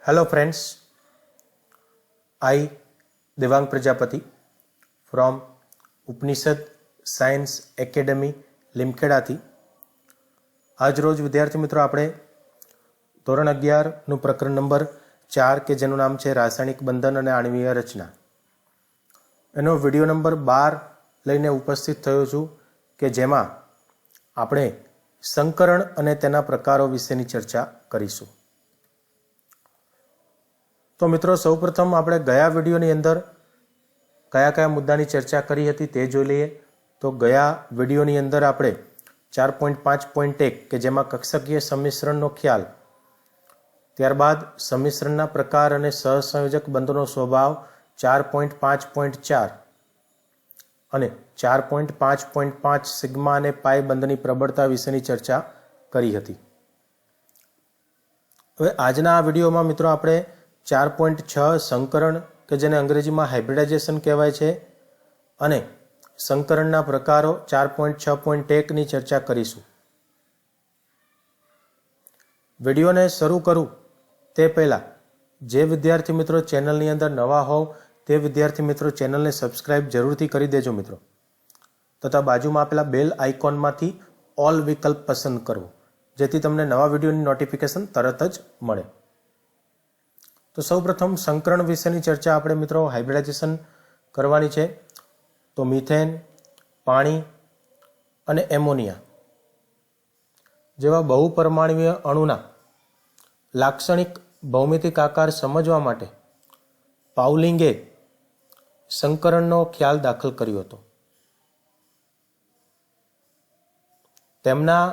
Hello friends, I Devang Prajapati from Upanishad science academy લીમખેડાથી આજ રોજ વિદ્યાર્થી મિત્રો આપણે ધોરણ 11નું પ્રકરણ નંબર 4 કે જેનું નામ છે રાસાયણિક બંધન અને આણ્વીય રચના એનો વિડિયો નંબર 12 લઈને ઉપસ્થિત થયો છું કે જેમાં આપણે સંકરણ અને તેના પ્રકારો વિશેની ચર્ચા કરીશું। તો મિત્રો સૌપ્રથમ આપણે ગયા વિડીયોની અંદર કયા કયા મુદ્દાની ચર્ચા કરી હતી તે જોઈ લઈએ। તો ગયા વિડીયોની અંદર આપણે 4.5.1 કે જેમાં કક્ષકીય સંમિશ્રણનો ખ્યાલ, ત્યારબાદ સંમિશ્રણના પ્રકાર અને સહસંયોજક બંધનો સ્વભાવ 4.5.4 અને 4.5.5 સિગ્મા અને પાઈ બંધની પ્રબળતા વિશેની ચર્ચા કરી હતી। હવે આજના આ વિડીયોમાં મિત્રો આપણે 4.6 સંકરણ કે જેને અંગ્રેજીમાં હાઇબ્રિડાઇઝેશન કહેવાય છે અને સંકરણના પ્રકારો 4.6.1 ની ચર્ચા કરીશું। વિડીયોને શરૂ કરું તે પહેલાં જે વિદ્યાર્થી મિત્રો ચેનલની અંદર નવા હોવ તે વિદ્યાર્થી મિત્રો ચેનલને સબસ્ક્રાઇબ જરૂરથી કરી દેજો મિત્રો, તથા બાજુમાં આપેલા બેલ આઇકોનમાંથી ઓલ વિકલ્પ પસંદ કરવો જેથી તમને નવા વિડીયોની નોટિફિકેશન તરત જ મળે। તો સૌપ્રથમ સંકરણ વિશેની ચર્ચા આપણે મિત્રો હાઇબ્રિડાઇઝેશન કરવાની છે। તો મિથેન, પાણી અને એમોનિયા જેવા બહુપરમાણુય અણુના લાક્ષણિક ભૌમિતિક આકાર સમજવા માટે પાઉલિંગે સંકરણનો ખ્યાલ દાખલ કર્યો હતો। તેમના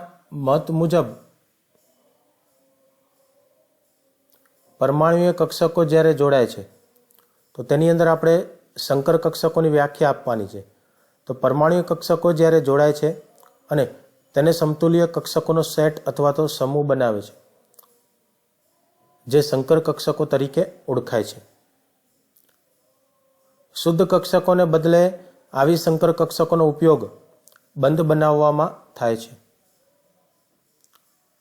મત મુજબ પરમાણુય કક્ષકો જ્યારે જોડાય છે તો તેની અંદર આપણે સંકર કક્ષકોની વ્યાખ્યા આપવાની છે। તો પરમાણુય કક્ષકો જ્યારે જોડાય છે અને તેને સમતુલ્ય કક્ષકોનો સેટ અથવા તો સમૂહ બનાવે છે જે સંકર કક્ષકો તરીકે ઓળખાય છે। શુદ્ધ કક્ષકોને બદલે આવી સંકર કક્ષકોનો ઉપયોગ બંધ બનાવવામાં થાય છે।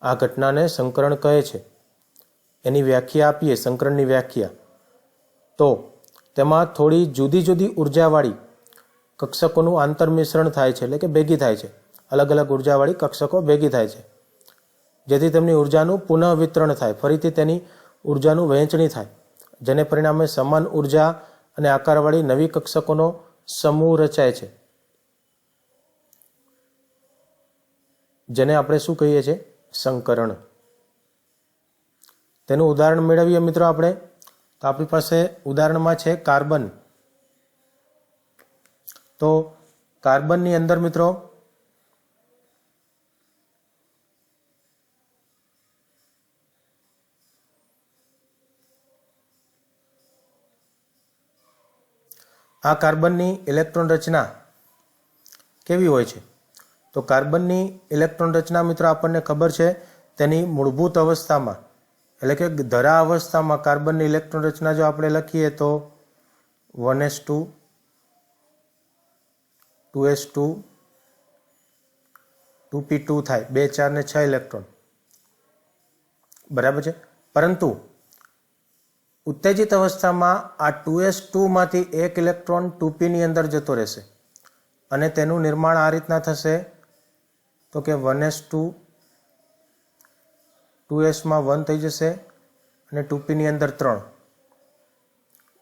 આ ઘટનાને સંકરણ કહે છે। એની વ્યાખ્યા આપીએ, સંકરણની વ્યાખ્યા, તો તેમાં થોડી જુદી જુદી ઉર્જાવાળી કક્ષકોનું આંતરમિશ્રણ થાય છે, એટલે કે ભેગી થાય છે। અલગ અલગ ઉર્જાવાળી કક્ષકો ભેગી થાય છે જેથી તેમની ઉર્જાનું પુનઃ વિતરણ થાય, ફરીથી તેની ઉર્જાનું વહેંચણી થાય, જેને પરિણામે સમાન ઉર્જા અને આકારવાળી નવી કક્ષકોનો સમૂહ રચાય છે, જેને આપણે શું કહીએ છીએ? સંકરણ। તેનું ઉદાહરણ મેળવીએ મિત્રો આપણે। તો આપણી પાસે ઉદાહરણમાં છે કાર્બન। તો કાર્બનની અંદર મિત્રો આ કાર્બનની ઇલેક્ટ્રોન રચના કેવી હોય છે? તો કાર્બનની ઇલેક્ટ્રોન રચના મિત્રો આપણને ખબર છે, તેની મૂળભૂત અવસ્થામાં એટલે કે ધરા અવસ્થામાં કાર્બનની ઇલેક્ટ્રોન રચના જો આપણે લખીએ તો 1s2 2s2 2p2 થાય, 2 4 ને 6 ઇલેક્ટ્રોન, બરાબર છે। પરંતુ ઉત્તેજિત અવસ્થામાં આ 2s2 માંથી એક ઇલેક્ટ્રોન 2p ની અંદર જતો રહેશે અને તેનું નિર્માણ આ રીતના થશે તો કે 1s2 2s માં 1 થઈ જશે અને 2p ની અંદર 3,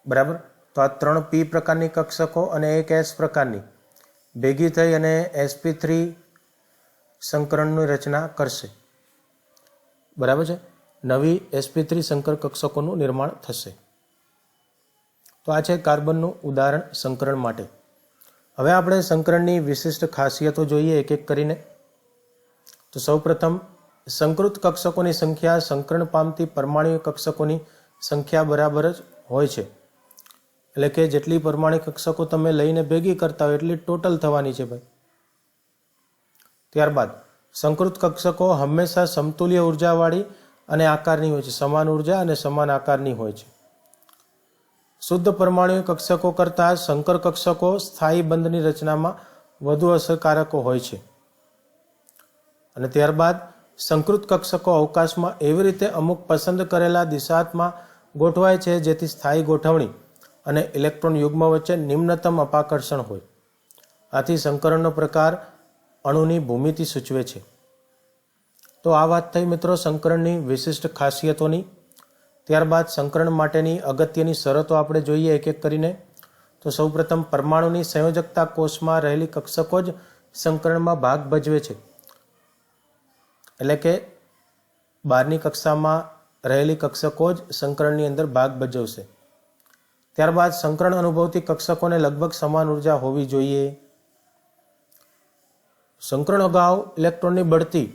બરાબર। તો આ 3p પ્રકારની કક્ષકો અને એક s પ્રકારની ભેગી થઈ અને sp3 સંકરણની રચના કરશે, બરાબર છે। નવી sp3 સંકર કક્ષકોનું નિર્માણ થશે। તો આ છે કાર્બનનું ઉદાહરણ સંકરણ માટે। હવે આપણે સંકરણની વિશિષ્ટ ખાસિયતો જોઈએ એક એક કરીને। તો સૌપ્રથમ સંકૃત કક્ષકોની સંખ્યા સંકરણ પામતી પરમાણુય કક્ષકોની સંખ્યા બરાબર જ હોય છે, એટલે કે જેટલી પરમાણુ કક્ષકો તમે લઈને ભેગી કરતા હોય એટલી ટોટલ થવાની છે ભાઈ। ત્યારબાદ સંકૃત કક્ષકો હંમેશા સમતુલ્ય ઉર્જાવાળી અને આકારની હોય છે, સમાન ઉર્જા અને સમાન આકારની હોય છે। શુદ્ધ પરમાણુ કક્ષકો કરતાં સંકર કક્ષકો સ્થાયી બંધની રચનામાં વધુ અસરકારકો હોય છે। અને ત્યારબાદ સંકૃત કક્ષકો અવકાશમાં એવી રીતે અમુક પસંદ કરેલા દિશાત્મક ગોઠવાય છે, જેથી સ્થાયી ગોઠવણી અને ઇલેક્ટ્રોન યુગ્મ વચ્ચે નિમ્નતમ અપાકર્ષણ હોય. આથી સંકરણનો પ્રકાર અણુની ભૂમિતિ સૂચવે છે. તો આ વાત થઈ મિત્રો સંકરણની વિશિષ્ટ ખાસિયતોની. ત્યારબાદ સંકરણ માટેની અગત્યની શરતો આપણે જોઈએ એક એક કરીને. તો સૌપ્રથમ પરમાણુની સંયોજકતા કોષમાં રહેલી કક્ષકો જ સંકરણમાં ભાગ ભજવે છે. એટલે કે બહારની કક્ષામાં રહેલી કક્ષકો જ સંકરણની અંદર ભાગ ભજવશે. ત્યારબાદ સંકરણ અનુભવતી કક્ષકોને લગભગ સમાન ઉર્જા હોવી જોઈએ. સંકરણ અગાઉ ઇલેક્ટ્રોનની બઢતી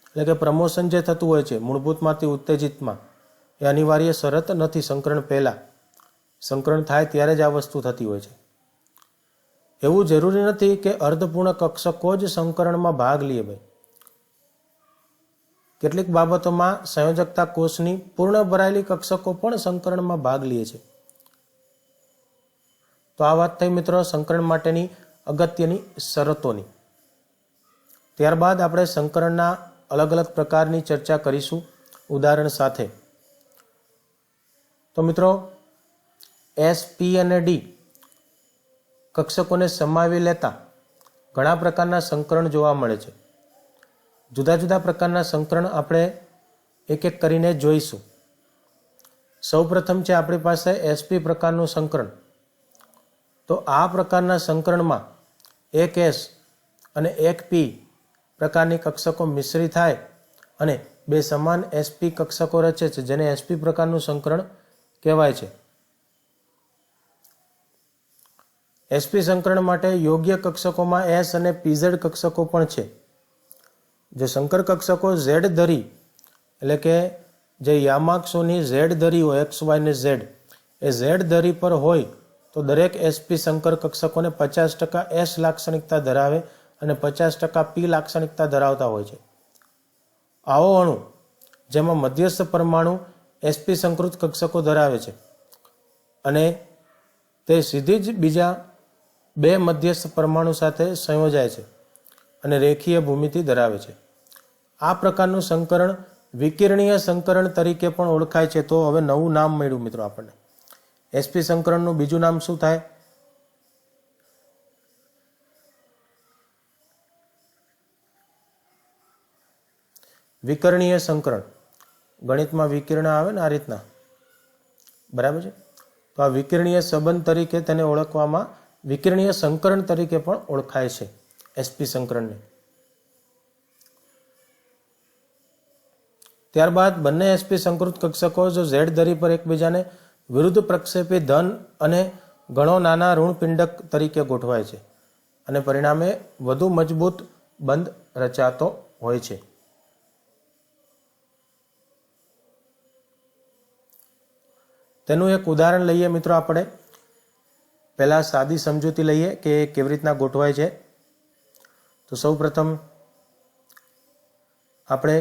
એટલે કે પ્રમોશન જે થતું હોય છે મૂળભૂતમાંથી ઉત્તેજિતમાં, એ અનિવાર્ય શરત નથી. સંકરણ પહેલાં સંકરણ થાય ત્યારે જ આ વસ્તુ થતી હોય છે. એવું જરૂરી નથી કે અર્ધપૂર્ણ કક્ષકો જ સંકરણમાં ભાગ લે. ભાઈ કેટલીક બાબતોમાં સંયોજકતા કોષની પૂર્ણ ભરાયેલી કક્ષકો પણ સંકરણમાં ભાગ લે છે. તો આ વાત થઈ મિત્રો સંકરણ માટેની અગત્યની શરતોની. ત્યારબાદ આપણે સંકરણના અલગ અલગ પ્રકારની ચર્ચા કરીશું ઉદાહરણ સાથે. તો મિત્રો S, P અને D કક્ષકોને સમાવી લેતા ઘણા પ્રકારના સંકરણ જોવા મળે છે. જુદા જુદા પ્રકારના સંકરણ આપણે એક એક કરીને જોઈશું. સૌપ્રથમ છે આપણી પાસે SP પ્રકારનું સંકરણ. તો આ પ્રકારના સંકરણમાં એક S અને એક P પ્રકારની કક્ષકો મિશ્રિત થાય અને બે સમાન SP કક્ષકો રચે છે, જેને SP પ્રકારનું સંકરણ કહેવાય છે. SP સંકરણ માટે યોગ્ય કક્ષકોમાં S અને PZ કક્ષકો પણ છે. જે સંકર કક્ષકો Z ધરી એટલે કે જે યામાક્ષોની Z ધરી હોય XY ને Z, એ Z ધરી પર હોય તો દરેક SP સંકર કક્ષકોને 50% S લાક્ષણિકતા ધરાવે અને 50% P લાક્ષણિકતા ધરાવતા હોય છે. આવો અણુ જેમાં મધ્યસ્થ પરમાણુ SP સંકૃત કક્ષકો ધરાવે છે અને તે સીધી જ બીજા બે મધ્યસ્થ પરમાણુ સાથે સંયોજાય છે અને રેખીય ભૂમિતિ ધરાવે છે. આ પ્રકારનું સંકરણ વિકિરણીય સંકરણ તરીકે પણ ઓળખાય છે. તો હવે નવું નામ મળ્યું મિત્રો આપણને. SP સંકરણનું બીજું નામ શું થાય? વિકર્ણીય સંકરણ. ગણિતમાં વિકિરણ આવે ને આ રીતના, બરાબર છે. તો આ વિકિરણીય સંબંધ તરીકે તેને ઓળખવામાં, વિકિરણીય સંકરણ તરીકે પણ ઓળખાય છે SP સંકરણને. ત્યારબાદ બંને SP સંકૃત કક્ષકો જો Z ધરી પર એકબીજાને વિરુદ્ધ પ્રક્ષેપી ધન અને ઘણો નાના ઋણ પિંડક તરીકે ગોઠવાય છે અને પરિણામે વધુ મજબૂત બંધ રચાતો હોય છે. તેનું એક ઉદાહરણ લઈએ મિત્રો આપણે. પહેલાં સાદી સમજૂતી લઈએ કે કેવી રીતના ગોઠવાય છે. તો સૌ પ્રથમ આપણે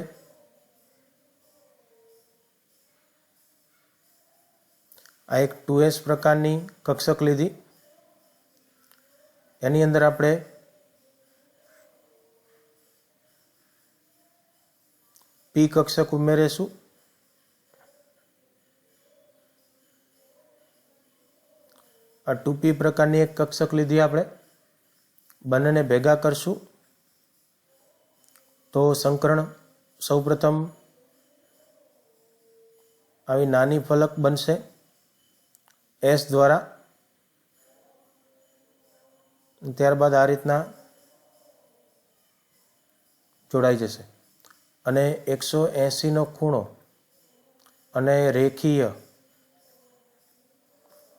આ એક 2S પ્રકારની કક્ષક લીધી. એની અંદર આપણે P કક્ષક ઉમેરીશું. આ 2P પ્રકારની એક કક્ષક લીધી આપણે. બંનેને ભેગા કરશું તો સંકરણ સૌપ્રથમ આવી નાની ફલક બનશે S દ્વારા. ત્યારબાદ આ રીતના જોડાઈ જશે અને 180નો ખૂણો અને રેખીય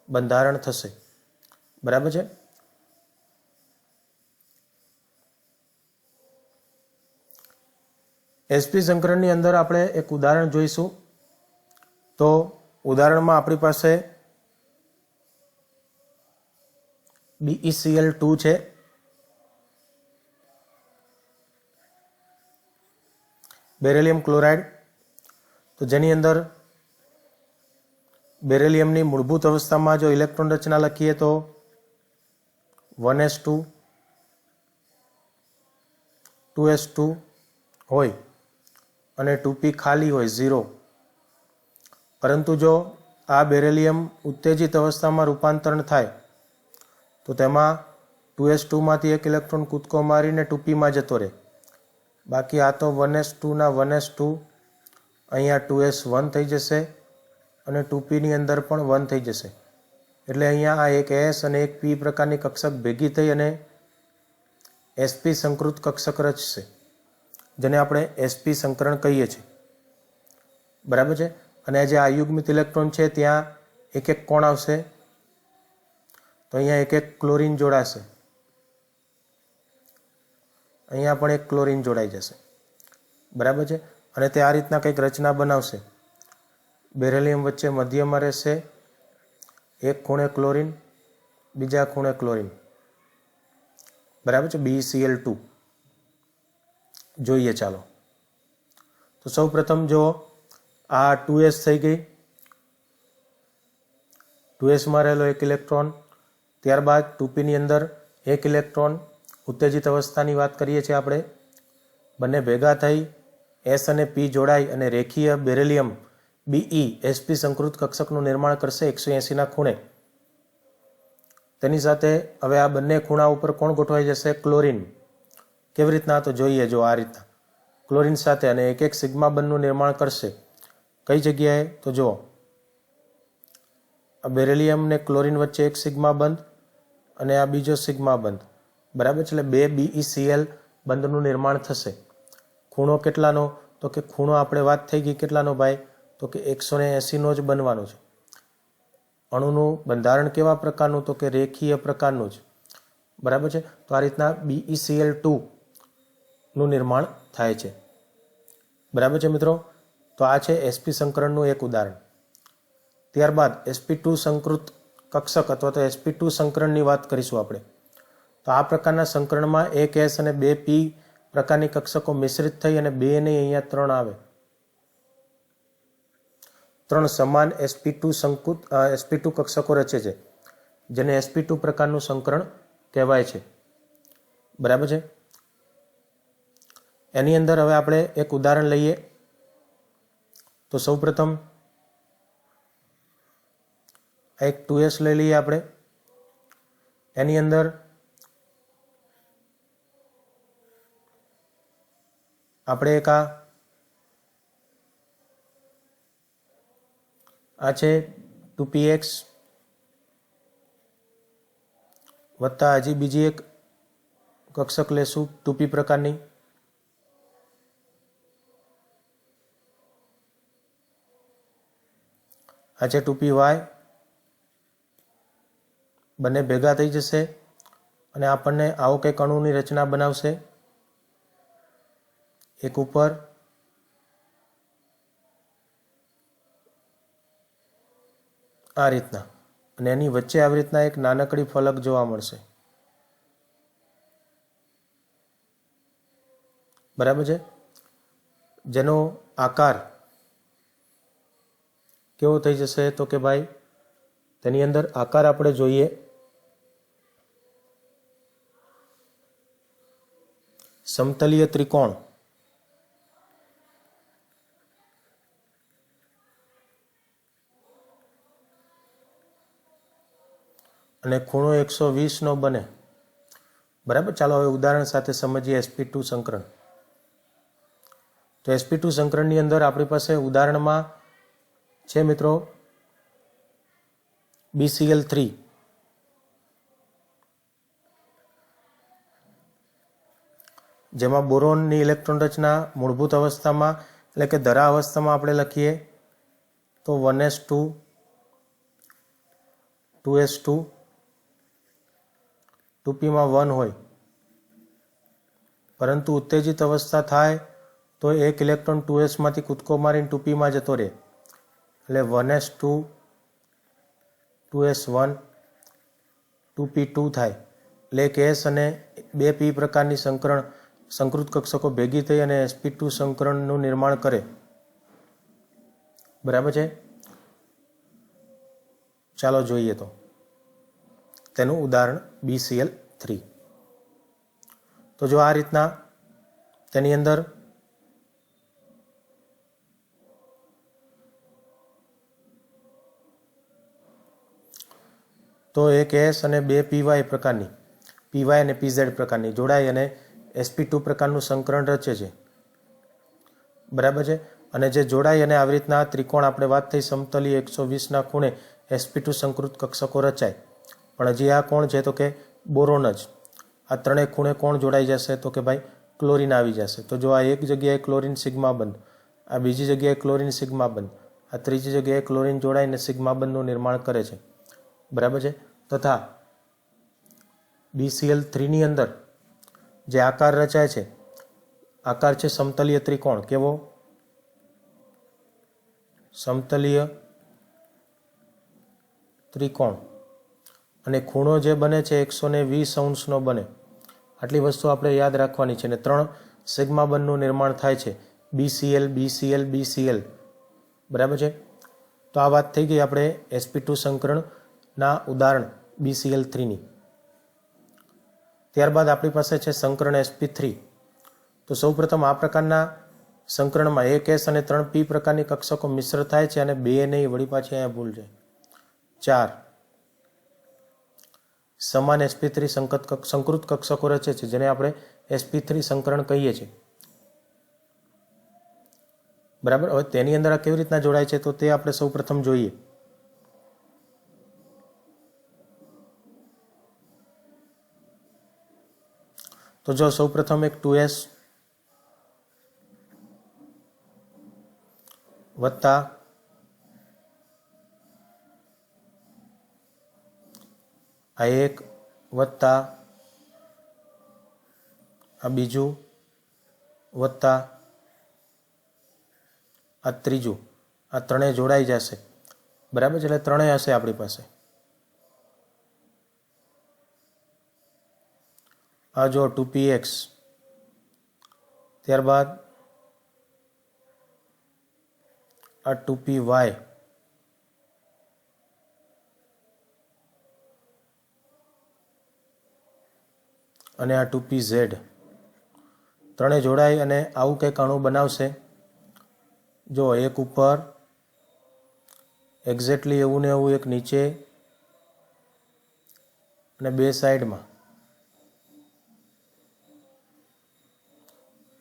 બંધારણ થશે. બરાબર છે. SP સંકરણની અંદર આપણે એક ઉદાહરણ જોઈશું. તો ઉદાહરણમાં આપણી પાસે BeCl2 છે. Beryllium chloride. તો જેની અંદર બેરિલિયમની મૂળભૂત અવસ્થામાં જો ઇલેક્ટ્રોન રચના લખીએ તો 1s2 2s2 હોય અને 2p ખાલી હોય 0. પરંતુ જો આ બેરિલિયમ ઉત્તેજિત અવસ્થામાં રૂપાંતરણ થાય તો તેમાં 2s2 માંથી એક ઇલેક્ટ્રોન કૂદકો મારીને 2pમાં જતો રહે. બાકી આ તો 1s2 ના 1s2 અહીંયા 2s1 થઈ જશે અને 2pની અંદર પણ 1 થઈ જશે. એટલે અહીંયા આ એક s અને એક p પ્રકારની કક્ષક ભેગી થઈ અને sp સંકૃત કક્ષક રચશે, જેને આપણે sp સંકરણ કહીએ છીએ. બરાબર છે. અને જે અયુગ્મિત ઇલેક્ટ્રોન છે ત્યાં એક એક કોણ આવશે, તો અહીંયા એક એક ક્લોરીન જોડાશે, અહીંયા પણ એક ક્લોરીન જોડાઈ જશે. બરાબર છે. અને તે આ રીતના કંઈક રચના બનાવશે. બેરિલિયમ વચ્ચે મધ્યમાં રહેશે, એક ખૂણે ક્લોરીન, બીજા ખૂણે ક્લોરીન. બરાબર છે. BeCl2 જોઈએ. ચાલો તો સૌ પ્રથમ જો આ 2s થઈ ગઈ, 2sમાં રહેલો એક ઇલેક્ટ્રોન, ત્યારબાદ 2pની અંદર એક ઇલેક્ટ્રોન, ઉત્તેજિત અવસ્થાની વાત કરીએ છીએ આપણે. બંને ભેગા થઈ s અને p જોડાઈ અને રેખીય બેરિલિયમ Be sp સંકૃત કક્ષકનું નિર્માણ કરશે 180ના ખૂણે. તેની સાથે હવે આ બંને ખૂણા ઉપર કોણ ગોઠવાઈ જશે? ક્લોરીન. કેવી રીતના? તો જોઈએ. જો આ રીતના ક્લોરીન સાથે અને એક એક સિગ્મા બંધનું નિર્માણ કરશે. કઈ જગ્યાએ? તો જુઓ, આ બેરિલિયમ ને ક્લોરીન વચ્ચે એક સિગ્મા બંધ અને આ બીજો સિગ્મા બંધ. બરાબર છે. એટલે બે BeCl બંધનું નિર્માણ થશે. ખૂણો કેટલાનો? તો કે ખૂણો આપણે વાત થઈ ગઈ કેટલાનો ભાઈ? તો કે 180નો જ બનવાનો છે. અણુનું બંધારણ કેવા પ્રકારનું? તો કે રેખીય પ્રકારનું જ. બરાબર છે. તો આ રીતના BeCl2 નું નિર્માણ થાય છે. બરાબર છે મિત્રો. તો આ છે sp સંકરણનું એક ઉદાહરણ. ત્યારબાદ sp2 સંકૃત કક્ષક અથવા તો sp2 સંકરણની વાત કરીશું આપણે. તો આ પ્રકારના સંકરણમાં એક s અને બે p પ્રકારની કક્ષકો મિશ્રિત થઈ અને બે ને અહીંયા 3 આવે. 3 સમાન sp2 કક્ષકો રચે છે, જેને sp2 પ્રકારનું સંકરણ કહેવાય છે. બરાબર છે. એની અંદર હવે આપણે એક ઉદાહરણ લઈએ. તો સૌપ્રથમ એક 2s લઈ લઈએ આપણે. એની અંદર આપણે એક આ છે 2px વત્તા હજી બીજી એક કક્ષક લેશું 2p પ્રકારની. આ છે 2py. બંને ભેગા થઈ જશે અને આપણને આવો કંઈક અણુની રચના બનાવશે. એક ઉપર આ રીતના અને એની વચ્ચે આવી રીતના એક નાનકડી ફલક જોવા મળશે. બરાબર છે. જેનો આકાર કેવો થઈ જશે? તો કે ભાઈ તેની અંદર આકાર આપણે જોઈએ સમતલીય ત્રિકોણ. અને ખૂણો 120નો બને. બરાબર. ચાલો હવે ઉદાહરણ સાથે સમજીએ sp2 સંકરણ. તો sp2 સંકરણની અંદર આપણી પાસે ઉદાહરણમાં છે મિત્રો BeCl3. જેમાં બોરોનની ઇલેક્ટ્રોન રચના મૂળભૂત અવસ્થામાં એટલે કે ધરા અવસ્થામાં આપણે લખીએ તો 1s2 2s2 2pમાં 1 હોય. પરંતુ ઉત્તેજિત અવસ્થા થાય તો એક ઇલેક્ટ્રોન 2s માંથી કૂદકો મારીને 2pમાં જતો રહે. એટલે 1s2 2s1 2p2 થાય. એટલે એક s અને બે p પ્રકારની સંકૃત કક્ષકો ભેગી થઈ અને sp2 સંકરણનું નિર્માણ કરે. બરાબર છે. ચાલો જોઈએ તો તેનું ઉદાહરણ BeCl3. તો જો આ રીતના તેની અંદર તો એક એસ અને બે પીવાય પ્રકારની, પીવાય અને પીઝેડ પ્રકારની જોડાઈ અને sp2 પ્રકારનું સંકરણ રચે છે. બરાબર છે. અને જે જોડાઈ અને આવી રીતના ત્રિકોણ આપણે વાત થઈ સમતલીય 120ના ખૂણે sp2 સંકૃત કક્ષકો રચાય. પણ હજી આ કોણ છે? તો કે બોરોન જ. આ ત્રણેય ખૂણે કોણ જોડાઈ જશે? તો કે ભાઈ ક્લોરીન આવી જશે. તો જો આ એક જગ્યાએ ક્લોરીન સિગ્મા બંધ, આ બીજી જગ્યાએ ક્લોરીન સિગ્મા બંધ, આ ત્રીજી જગ્યાએ ક્લોરીન જોડાઈને સિગ્મા બંધનું નિર્માણ કરે છે. બરાબર છે. તથા BCl3ની અંદર જે આકાર રચાય છે, આકાર છે સમતલીય ત્રિકોણ. કેવો? સમતલીય ત્રિકોણ. અને ખૂણો જે બને છે 120 અંશનો બને. આટલી વસ્તુ આપણે યાદ રાખવાની છે. અને 3 સિગ્મા બંધનું નિર્માણ થાય છે, BCl BCl BCl. બરાબર છે. તો આ વાત થઈ ગઈ આપણે sp2 સંકરણના ઉદાહરણ BCl3ની. ત્યારબાદ આપણી પાસે છે સંકરણ sp3. તો સૌપ્રથમ આ પ્રકારના સંકરણમાં 1s અને 3p પ્રકારની કક્ષકો મિશ્ર થાય છે અને 2 નહીં, વળી પાછી અહીંયા ભૂલ છે, 4 સમાન sp3 સંકૃત કક્ષકો રચે છે, જેને આપણે sp3 સંકરણ કહીએ છીએ. બરાબર. હવે તેની અંદર આ કેવી રીતના જોડાય છે તો તે આપણે સૌપ્રથમ જોઈએ. તો જો સૌપ્રથમ એક 2s વત્તા આ એક વત્તા આ બીજું વત્તા આ ત્રીજું, આ ત્રણેય જોડાઈ જશે. બરાબર છે. એટલે ત્રણેય હશે આપણી પાસે. આ જો 2px, ત્યારબાદ આ 2py અને આ 2pz. ત્રણેય જોડાઈ અને આવું કંઈક અણુ બનાવશે. જો એક ઉપર એક્ઝેક્ટલી એવું ને એવું, એક નીચે અને બે સાઈડમાં.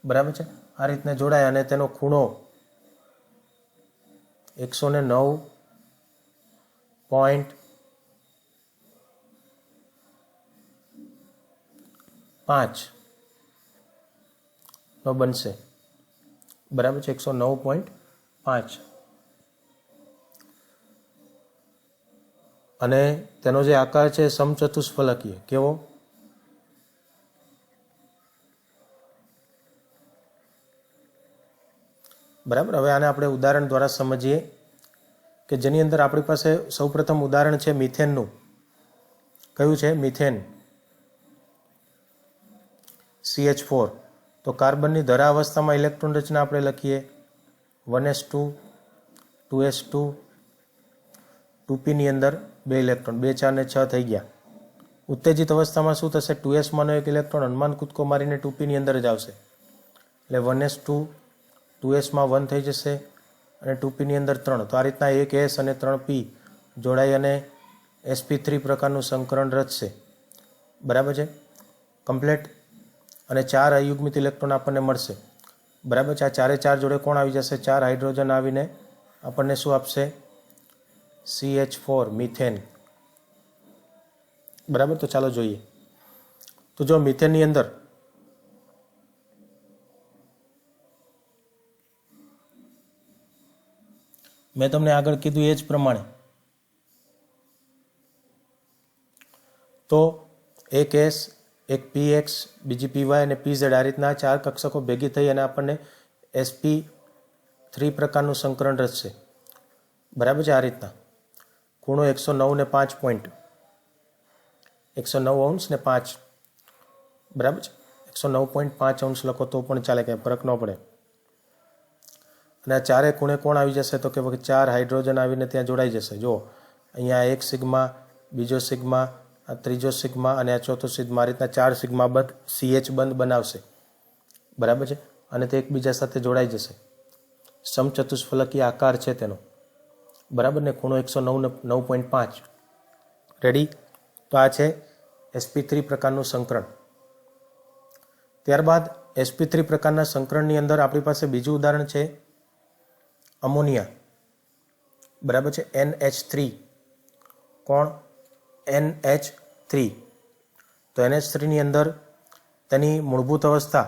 બરાબર છે. આ રીતને જોડાય અને તેનો ખૂણો 109.5 નો બનશે. બરાબર છે. 109.5. અને તેનો જે આકાર છે સમચતુષ્ફલકીય. કેવો? બરાબર. હવે આને આપણે ઉદાહરણ દ્વારા સમજીએ કે જેની અંદર આપણી પાસે સૌપ્રથમ ઉદાહરણ છે મિથેનનું. કયું છે? Methane, CH4. તો કાર્બનની ધરા અવસ્થામાં ઇલેક્ટ્રોન રચના આપણે લખીએ 1s2 2s2 2pની અંદર 2 ઇલેક્ટ્રોન, 2 4 ને 6 થઈ ગયા. ઉત્તેજિત અવસ્થામાં શું થશે? 2s માંનો એક ઇલેક્ટ્રોન હનુમાન કૂદકો મારીને 2pની અંદર જ આવશે. એટલે 1s2 2s માં 1 થઈ જશે અને 2pની અંદર 3. તો આ રીતના 1s અને 3p જોડાઈ અને sp3 પ્રકારનું સંકરણ રચશે. બરાબર છે. કમ્પ્લેટ. અને 4 અયુગ્મિત ઇલેક્ટ્રોન આપણને મળશે. બરાબર છે. આ 4 જોડે કોણ આવી જશે? 4 હાઇડ્રોજન આવીને આપણને શું આપશે? CH4 methane. બરાબર. તો ચાલો જોઈએ. તો જો મિથેનની અંદર મેં તમને આગળ કીધું એ જ પ્રમાણે તો એક S, એક PX, બીજી PY અને PZ, આ રીતના 4 કક્ષકો ભેગી થઈ અને આપણને sp3 પ્રકારનું સંકરણ રચશે. બરાબર છે. આ રીતના ખૂણો 109 ને 5 પોઈન્ટ, 109 અંશ ને 5. બરાબર છે. 109.5 અંશ લખો તો પણ ચાલે, કંઈ ફરક ન પડે. અને આ ચારે ખૂણે કોણ આવી જશે? તો કે 4 હાઇડ્રોજન આવીને ત્યાં જોડાઈ જશે. જો અહીંયા એક સિગ્મા, બીજો સિગ્મા, આ ત્રીજો સિગ્મા અને આ ચોથો સિગ્મા. આ રીતના 4 સિગ્મા બંધ CH બંધ બનાવશે. બરાબર છે. અને તે એકબીજા સાથે જોડાઈ જશે. સમચતુષ્ફલકીય આકાર છે તેનો. બરાબર ને. ખૂણો 109.5. રેડી? તો આ છે sp3 પ્રકારનું સંકરણ. ત્યારબાદ sp3 પ્રકારના સંકરણની અંદર આપણી પાસે બીજું ઉદાહરણ છે અમોનિયા. બરાબર છે, NH3. કોણ? NH3. તો NH3 ની અંદર તેની મૂળભૂત અવસ્થા,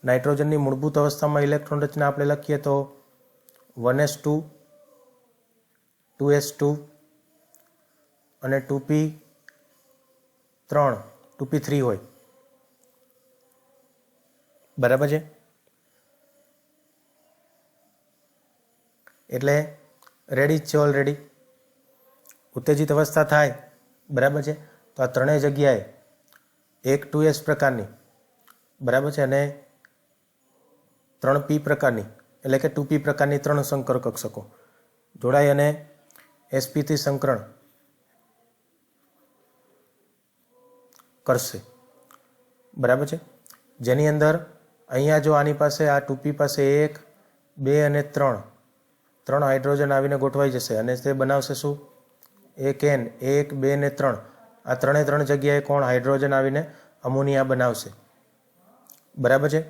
નાઇટ્રોજનની મૂળભૂત અવસ્થામાં ઇલેક્ટ્રોન રચના આપણે લખીએ તો 1s2, 2s2 અને 2p3 હોય. બરાબર છે. એટલે રેડી જ છે ઓલરેડી. ઉત્તેજિત અવસ્થા થાય, બરાબર છે, તો આ ત્રણેય જગ્યાએ એક 2s પ્રકારની, બરાબર છે, અને 3p પ્રકારની એટલે કે 2p પ્રકારની 3 સંકર કક્ષકો જોડાઈ અને sp3 સંકરણ કરશે. બરાબર છે, જેની અંદર અહીંયા જો આની પાસે આ 2p પાસે 1, 2 અને 3 હાઇડ્રોજન આવીને ગોઠવાઈ જશે અને તે બનાવશે શું? એક N, 1, 2 અને 3. આ ત્રણે જગ્યાએ કોણ? હાઇડ્રોજન આવીને અમોનિયા બનાવશે. બરાબર છે.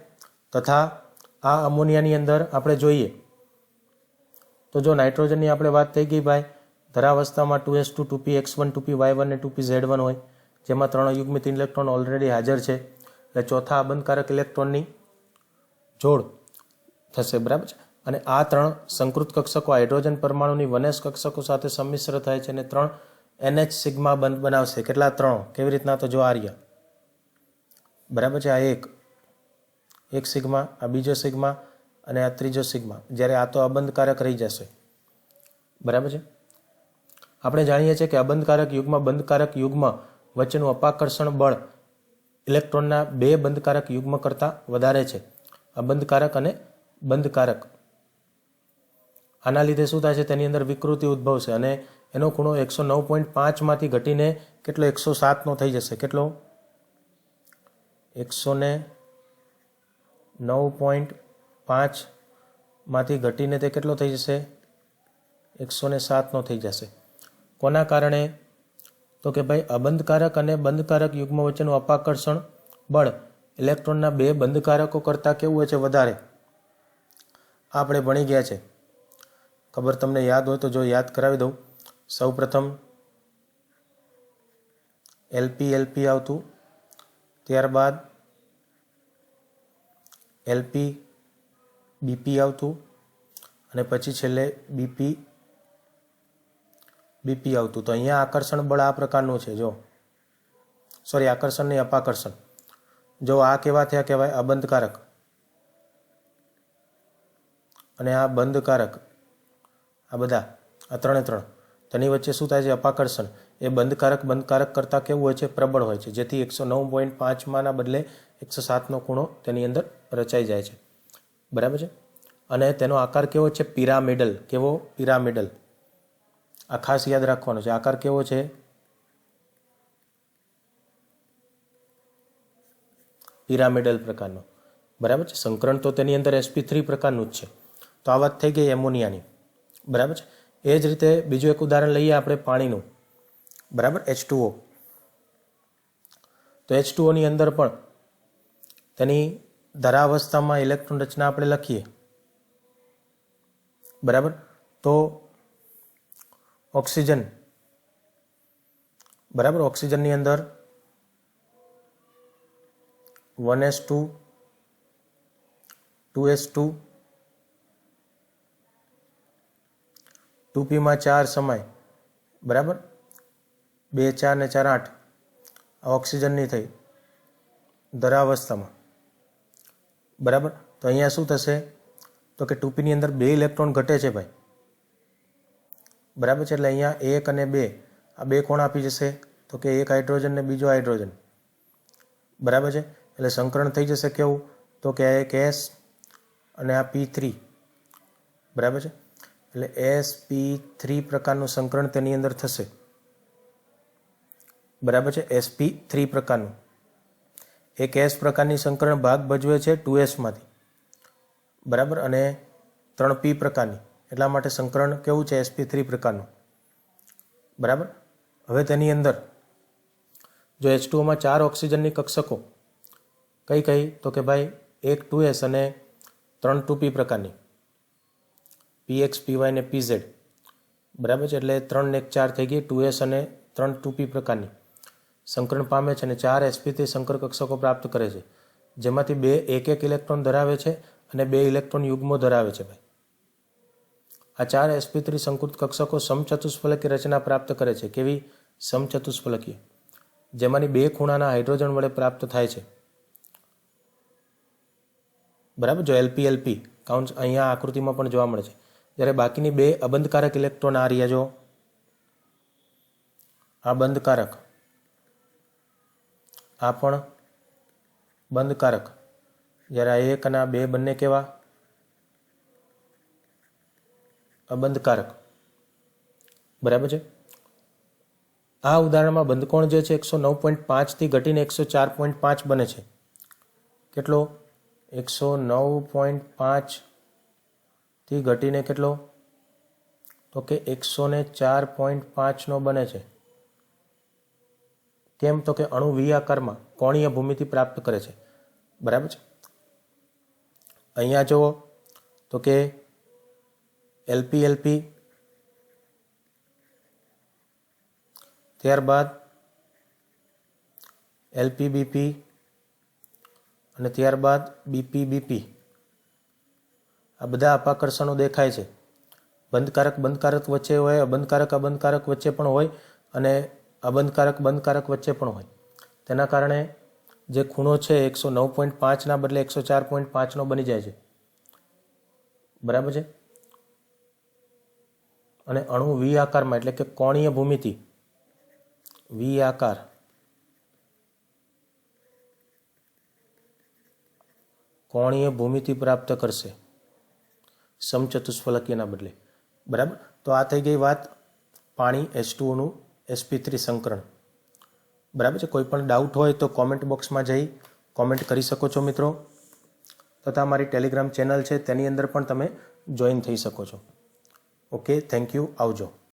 તથા આ અમોનિયાની અંદર આપણે જોઈએ તો જો નાઇટ્રોજનની આપણે વાત થઈ ગઈ ભાઈ, ધરાવસ્થામાં 2s2, 2px1, 2py1 અને 2pz1 હોય, જેમાં 3 યુગ્મિત ઇલેક્ટ્રોન ઓલરેડી હાજર છે. એટલે ચોથા અબંધકારક ઇલેક્ટ્રોનની જોડ થશે. બરાબર છે. અને આ 3 સંકૃત કક્ષકો હાઇડ્રોજન પરમાણુની 1s કક્ષકો સાથે સંમિશ્ર થાય છે અને 3 NH સિગ્મા બંધ બનાવશે. કેટલા? 3. કેવી રીતના? તો જો આ રહ્યા. બરાબર છે. આ એક સિગ્મા, આ બીજો સિગ્મા અને આ ત્રીજો સિગ્મા. જ્યારે આ તો અબંધકારક રહી જશે. બરાબર છે. આપણે જાણીએ છીએ કે અબંધકારક યુગ્મ બંધકારક યુગ્મ વચ્ચેનું અપાકર્ષણ બળ ઇલેક્ટ્રોનના 2 બંધકારક યુગ્મ કરતાં વધારે છે. અબંધકારક અને બંધકારક. આના લીધે શું થાય છે? તેની અંદર વિકૃતિ ઉદ્ભવશે અને એનો ખૂણો 109.5 માંથી ઘટીને કેટલો? 107 નો થઈ જશે. કેટલો? 109.5 માંથી ઘટીને તે કેટલો થઈ જશે? 107 નો થઈ જશે. કોના કારણે? તો કે ભાઈ અબંધકારક અને બંધકારક યુગ્મ વચ્ચેનું અપાકર્ષણ બળ ઇલેક્ટ્રોનના 2 બંધકારકો કરતાં કેવું હોય છે? વધારે. આપણે ભણી ગયા છે. ખબર તમને યાદ હોય તો જો યાદ કરાવી દઉં. સૌ પ્રથમ LP આવતું, ત્યારબાદ LP BP આવતું અને પછી છેલ્લે BP આવતું. તો અહીંયા આકર્ષણ બળ આ પ્રકારનું છે. જો આકર્ષણ નહીં, અપાકર્ષણ. જો આ કેવા થયા કહેવાય? અબંધકારક. અને આ બંધકારક. આ બધા આ ત્રણે તેની વચ્ચે શું થાય છે? અપાકર્ષણ. એ બંધકારક કરતાં કેવું હોય છે? પ્રબળ હોય છે. જેથી 109.5 ના બદલે 107 નો ખૂણો તેની અંદર રચાઈ જાય છે. બરાબર છે. અને તેનો આકાર કેવો છે? પિરામિડલ. કેવો? પિરામિડલ. આ ખાસ યાદ રાખવાનો છે. આકાર કેવો છે? પિરામિડલ પ્રકારનો. બરાબર છે. સંકરણ તો તેની અંદર sp3 પ્રકારનું જ છે. તો આ વાત થઈ ગઈ એમોનિયાની. બરાબર છે. એ જ રીતે બીજું એક ઉદાહરણ લઈએ આપણે પાણીનું. બરાબર, H2O. તો H2O ની અંદર પણ તેની ધરાવસ્થામાં ઇલેક્ટ્રોન રચના આપણે લખીએ. બરાબર. તો ઓક્સિજન, બરાબર, ઓક્સિજનની અંદર 1s2, 2s2, 2p માં 4 સમાય. બરાબર. 2, 4 ને 4, 8 આ ઓક્સિજનની થઈ ધરાવસ્થામાં. બરાબર. તો અહીંયા શું થશે? તો કે 2p ની અંદર 2 ઇલેક્ટ્રોન ઘટે છે ભાઈ. બરાબર છે. એટલે અહીંયા 1 અને 2 આ 2 કોણ આપી જશે? તો કે એક હાઇડ્રોજન ને બીજો હાઇડ્રોજન. બરાબર છે. એટલે સંકરણ થઈ જશે કેવું? તો કે આ એક S અને આ P3. બરાબર છે. એટલે sp3 પ્રકારનું સંકરણ તેની અંદર થશે. બરાબર છે. sp3 પ્રકારનું એક S પ્રકારની સંકરણ ભાગ ભજવે છે 2s માંથી. બરાબર. અને 3p પ્રકારની. એટલા માટે સંકરણ કેવું છે? sp3 પ્રકારનું. બરાબર. હવે તેની અંદર જો H2O માં 4 ઓક્સિજનની કક્ષકો કઈ કઈ તો કે ભાઈ એક 2s અને 3 2p પ્રકારની px py ને pz, બરાબર છે. એટલે 3 ને 1 4 થઈ ગઈ, 2s અને 3 2p પ્રકારની સંકરણ પામે છે અને 4 sp3 સંકર કક્ષકો પ્રાપ્ત કરે છે, જેમાંથી 2 એક ઇલેક્ટ્રોન ધરાવે છે અને 2 ઇલેક્ટ્રોન યુગ્મો ધરાવે છે. ભાઈ આ 4 sp3 સંકૃત કક્ષકો સમચતુષ્ફલકીય રચના પ્રાપ્ત કરે છે. કેવી? સમચતુષ્ફલકીય, જેમાંની 2 ખૂણાના હાઇડ્રોજન વડે પ્રાપ્ત થાય છે. બરાબર, જો LP કાઉન્સ અહીંયા આકૃતિમાં પણ જોવા મળે છે. જ્યારે બાકીની 2 અબંધકારક ઇલેક્ટ્રોન આ રહ્યા, જો આ બંધકારક, આ પણ બંધકારક. જ્યારે આ 1 અને આ 2 બંને કેવા? અબંધકારક. બરાબર છે. આ ઉદાહરણમાં બંધકોણ જે છે 109.5 થી ઘટીને 104.5 બને છે. કેટલો? 109.5 થી ઘટીને કેટલો? તો કે 104.5 નો બને છે. કેમ? તો કે અણુ વી આકારમાં કોણીય ભૂમિતિ પ્રાપ્ત કરે છે. બરાબર છે. અહીંયા જુઓ તો કે LP ત્યારબાદ LP અને ત્યારબાદ BP આ બધા અપાકર્ષણો દેખાય છે. બંધકારક વચ્ચે હોય, અબંધકારક વચ્ચે પણ હોય અને અબંધકારક વચ્ચે પણ હોય. તેના કારણે જે ખૂણો છે 109.5 ના બદલે 104.5 નો બની જાય છે. બરાબર છે. અને અણુ વી આકારમાં એટલે કે કોણીય ભૂમિતિ વી આકાર કોણીય ભૂમિતિ પ્રાપ્ત કરશે સમચતુષ્ફલકીયના બદલે. બરાબર. તો આ થઈ ગઈ વાત પાણી H2O નું sp3 સંકરણ. બરાબર છે. કોઈ પણ ડાઉટ હોય તો કોમેન્ટ બોક્સમાં જઈ કોમેન્ટ કરી શકો છો મિત્રો, તથા મારી ટેલિગ્રામ ચેનલ છે તેની અંદર પણ તમે જોઈન થઈ શકો છો. Okay, thank you. આવજો.